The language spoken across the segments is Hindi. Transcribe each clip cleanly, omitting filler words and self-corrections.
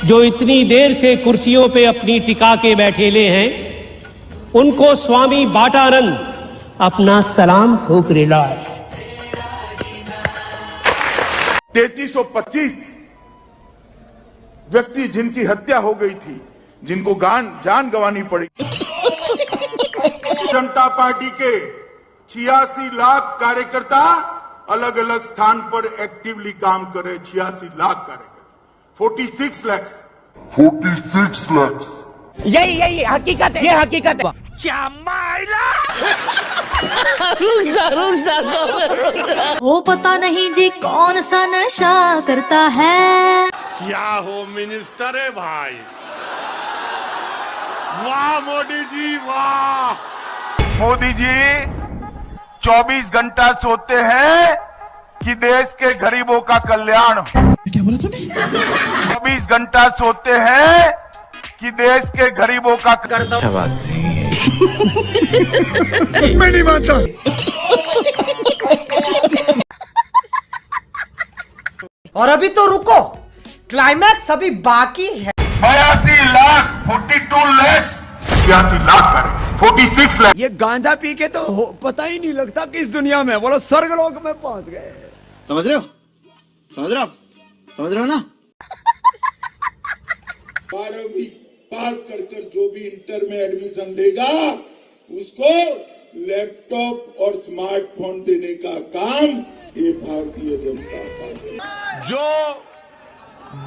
3325 व्यक्ति जिनकी हत्या हो गई थी, जिनको जान गंवानी पड़ी। जनता पार्टी के 86 लाख कार्यकर्ता अलग अलग स्थान पर एक्टिवली काम करे। 86 लाख कार्यकर्ता, 46 लाख। यही हकीकत है, ये हकीकत है। वो पता नहीं जी कौन सा नशा करता है। क्या हो मिनिस्टर है भाई, वाह मोदी जी वाह। मोदी जी 24 घंटा सोते हैं कि देश के गरीबों का कल्याण हो। क्या बोला तूने? 24 घंटा सोते हैं कि देश के गरीबों का करता। क्या बात नहीं मैं नहीं मानता। और अभी तो रुको, क्लाइमैक्स अभी बाकी है। 82 लाख, 42 लाख, 86 लाख करे, 46 लाख। ये गांजा पी के तो पता ही नहीं लगता किस दुनिया में, बोलो स्वर्गलोक में पहुंच गए। समझ रहे हो? समझ रहे हो आप? समझ रहे हो ना? 12वीं पास कर जो भी इंटर में एडमिशन लेगा उसको लैपटॉप और स्मार्टफोन देने का काम ये भारतीय जनता पार्टी। जो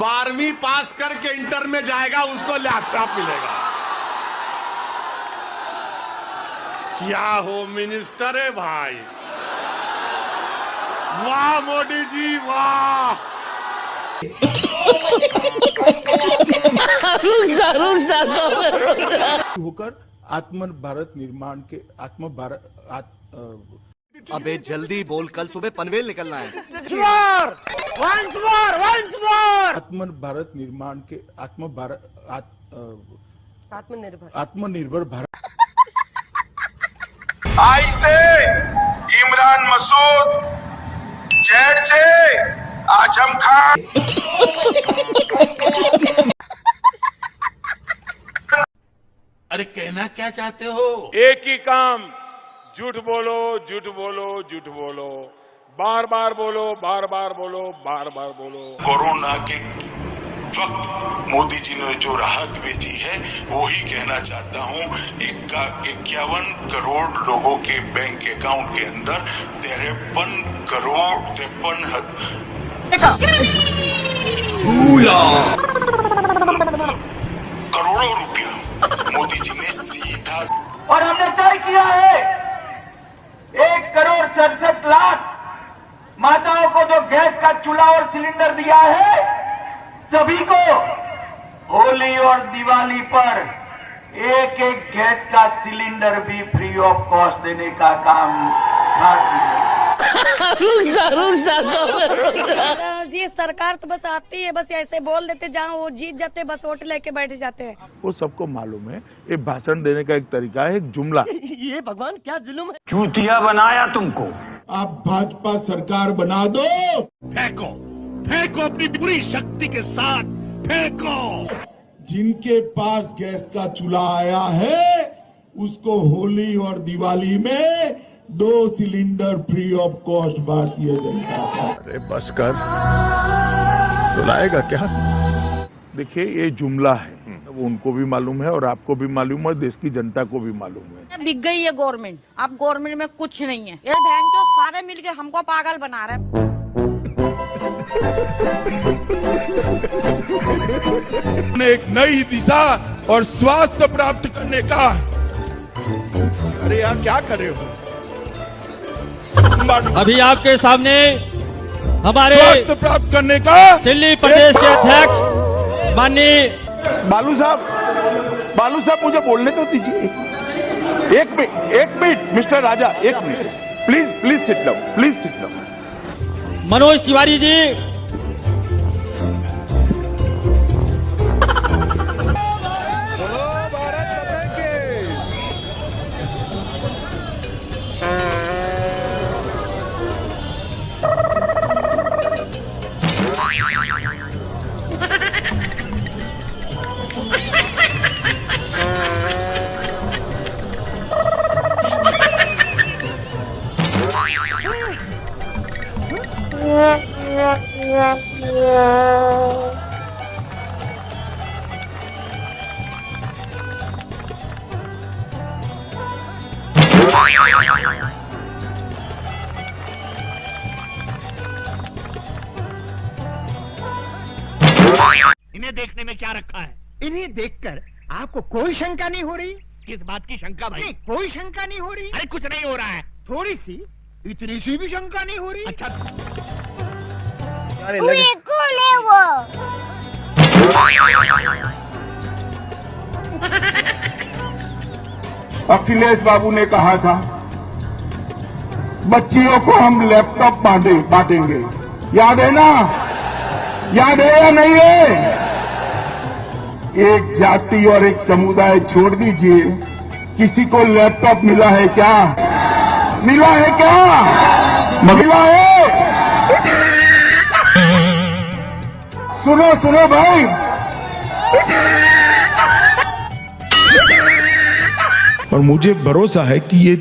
12वीं पास करके इंटर में जाएगा उसको लैपटॉप मिलेगा। क्या हो मिनिस्टर है भाई, वाह मोदी जी वाह। होकर आत्म भारत निर्माण के अबे जल्दी बोल, कल सुबह पनवेल निकलना है। आत्म भारत निर्माण के आत्मनिर्भर भारत। आई से इमरान मसूद, जेड से आजम खान। अरे कहना क्या चाहते हो? एक ही काम, झूठ बोलो, झूठ बोलो, झूठ बोलो, बार बार बोलो, बार बार बोलो, बार बार बोलो। कोरोना के वक्त मोदी जी ने जो राहत भेजी है वो ही कहना चाहता हूँ। 51 करोड़ लोगों के बैंक अकाउंट के अंदर 53 करोड़ 53 करोड़ों रुपया मोदी जी ने सीधा। और हमने तय किया है 1,67,00,000 माताओं को जो गैस का चूल्हा और सिलेंडर दिया है, सभी को होली और दिवाली पर एक गैस का सिलेंडर भी फ्री ऑफ कॉस्ट देने का काम ये सरकार तो बस आती है, बस ऐसे बोल देते, जहाँ वो जीत जाते बस वोट लेके बैठ जाते हैं। वो सबको मालूम है, ये भाषण देने का एक तरीका है, एक जुमला। ये भगवान क्या जुल्म है। चूतिया बनाया तुमको। आप भाजपा सरकार बना दो। फेंको फेंको अपनी पूरी शक्ति के साथ फेंको। जिनके पास गैस का चूल्हा आया है उसको होली और दिवाली में 2 cylinder free of cost Bharatiya Janata party. अरे बस कर, बुलाएगा क्या? देखिए ये जुमला है, वो उनको भी मालूम है और आपको भी मालूम है, देश की जनता को भी मालूम है। बिक गई है गवर्नमेंट, अब गवर्नमेंट में कुछ नहीं है। यार बहन जो सारे मिलके हमको पागल बना रहे हैं। एक नई दिशा और स्वास्थ्य प्राप्त करने का। अरे यार क्या कर रहे हो? अभी आपके सामने हमारे स्वास्थ्य प्राप्त करने का दिल्ली प्रदेश के अध्यक्ष माननीय बालू साहब मुझे बोलने तो दीजिए। एक मिनट मिस्टर राजा, एक minute please sit down. Manoj Tiwari ji, इन्हें देखने में क्या रखा है? इन्हें देखकर आपको कोई शंका नहीं हो रही? किस बात की शंका भाई? नहीं, कोई शंका नहीं हो रही? अरे कुछ नहीं हो रहा है। थोड़ी सी, इतनी सी भी शंका नहीं हो रही? अच्छा अरे लगे अखिलेश बाबू ने कहा था बच्चियों को हम लैपटॉप बांटेंगे, याद है ना? याद है या नहीं है? एक जाति और एक समुदाय छोड़ दीजिए, किसी को लैपटॉप मिला है क्या? मिला है क्या? मिला है? सुनो सुनो भाई, और मुझे भरोसा है कि ये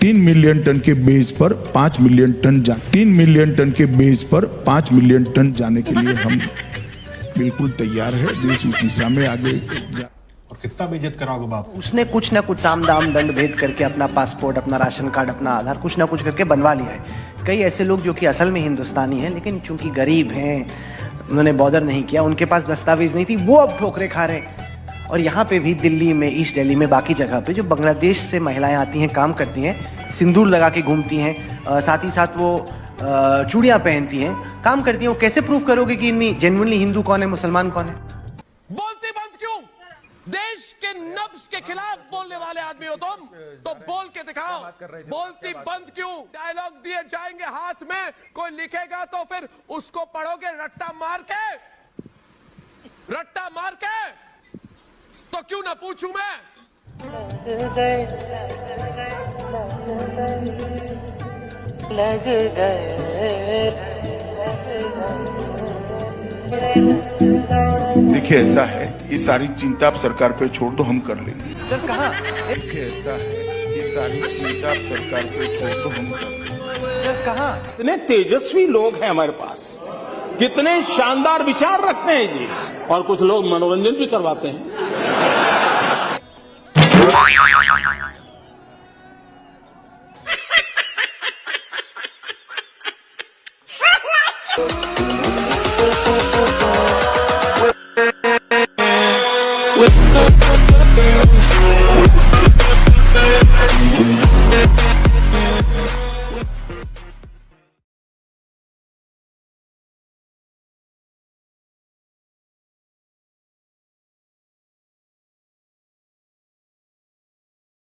3 मिलियन टन के बेस पर 5 मिलियन टन 3 मिलियन टन के बेस पर 5 मिलियन टन जाने के लिए हम बिल्कुल तैयार है। देश उस दिशा में आगे और कितना बेइज्जत कराओगे बाप? उसने कुछ ना कुछ साम दाम दंड भेद करके अपना पासपोर्ट, अपना राशन कार्ड, अपना आधार कुछ ना कुछ करके बनवा लिया है। कई ऐसे लोग जो कि असल में हिंदुस्तानी हैं लेकिन चूंकि गरीब हैं, उन्होंने बॉर्डर नहीं किया, उनके पास दस्तावेज नहीं थी, वो अब ठोकरे खा रहे हैं। और यहाँ पे भी दिल्ली में, ईस्ट दिल्ली में, बाकी जगह पे जो बांग्लादेश से महिलाएं आती हैं, काम करती हैं, सिंदूर लगा के घूमती हैं, साथ ही साथ वो चूड़ियाँ पहनती हैं, काम करती हैं, वो कैसे प्रूव करोगे कि इनमें जेन्युइनली हिंदू कौन है, मुसलमान कौन है? बोलती बंद क्यों? देश के नब्ज के खिलाफ बोलने वाले आदमी हो तुम, तो बोल के दिखाओ। बोलती बंद क्यों? डायलॉग दिए जाएंगे हाथ में, कोई लिखेगा तो फिर उसको पढ़ोगे रट्टा मार के, तो क्यों ना पूछूं मैं? देखिए ऐसा है, ये सारी चिंता आप सरकार पे छोड़ दो, हम कर लेंगे। सर कहाँ? देखिए ऐसा है, ये सारी चिंता आप सरकार पे छोड़ दो, हम कर लेंगे। सर कहाँ? कितने तेजस्वी लोग हैं हमारे पास, कितने शानदार विचार रखते हैं जी, और कुछ लोग मनोरंजन भी करवाते हैं।